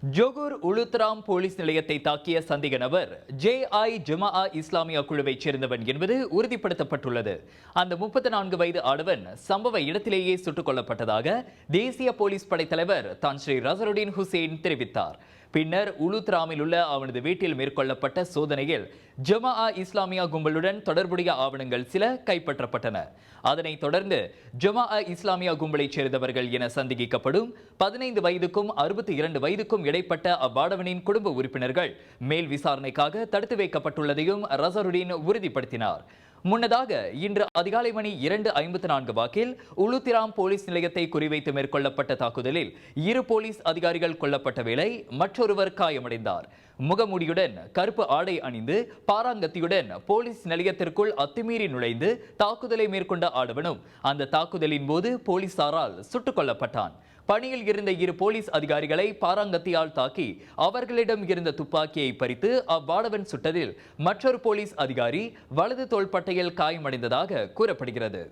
Johor உளுத்ராம் police நிலையத்தை தாக்கிய சந்தேக நபர் ஜே.ஐ. ஜமாஅ இஸ்லாமியா குழுவைச் சேர்ந்தவன் என்பது உறுதிப்படுத்தப்பட்டுள்ளது. அந்த 34 வயது ஆடவன் சம்பவ இடத்திலேயே சுட்டுக் கொல்லப்பட்டதாக தேசிய போலீஸ் படைத்தலைவர் தான் ஸ்ரீ ரசருடீன் ஹுசேன் தெரிவித்தார். பின்னர் உளுத்ராமில் உள்ள அவனது வீட்டில் மேற்கொள்ளப்பட்ட சோதனையில் ஜமாஅ இஸ்லாமியா கும்பலுடன் தொடர்புடைய ஆவணங்கள் சில கைப்பற்றப்பட்டன. அதனைத் தொடர்ந்து ஜமாஅ இஸ்லாமியா கும்பலைச் சேர்ந்தவர்கள் என சந்தேகிக்கப்படும் 15 வயதுக்கும் 62 வயதுக்கும் இடைப்பட்ட அவ்வாடவனின் குடும்ப உறுப்பினர்கள் மேல் விசாரணைக்காக தடுத்து வைக்கப்பட்டுள்ளதையும் ரசருடீன் உறுதிப்படுத்தினார். முன்னதாக இன்று அதிகாலை மணி 2:54 வாக்கில் உளுத்திராம் போலீஸ் நிலையத்தை குறிவைத்து மேற்கொள்ளப்பட்ட தாக்குதலில் 2 போலீஸ் அதிகாரிகள் கொல்லப்பட்ட வேளை மற்றொருவர் காயமடைந்தார். முகமூடியுடன் கருப்பு ஆடை அணிந்து பாராங்கத்தியுடன் போலீஸ் நிலையத்திற்குள் அத்துமீறி நுழைந்து தாக்குதலை மேற்கொண்ட ஆடவனும் அந்த தாக்குதலின் போது போலீசாரால் சுட்டுக் கொல்லப்பட்டான். பணியில் இருந்த 2 போலீஸ் அதிகாரிகளை பாராங்கத்தியால் தாக்கி அவர்களிடம் இருந்த துப்பாக்கியை பறித்து அவ்வாடவன் சுட்டதில் மற்றொரு போலீஸ் அதிகாரி வலது தோள்பட்டையில் காயமடைந்ததாக கூறப்படுகிறது.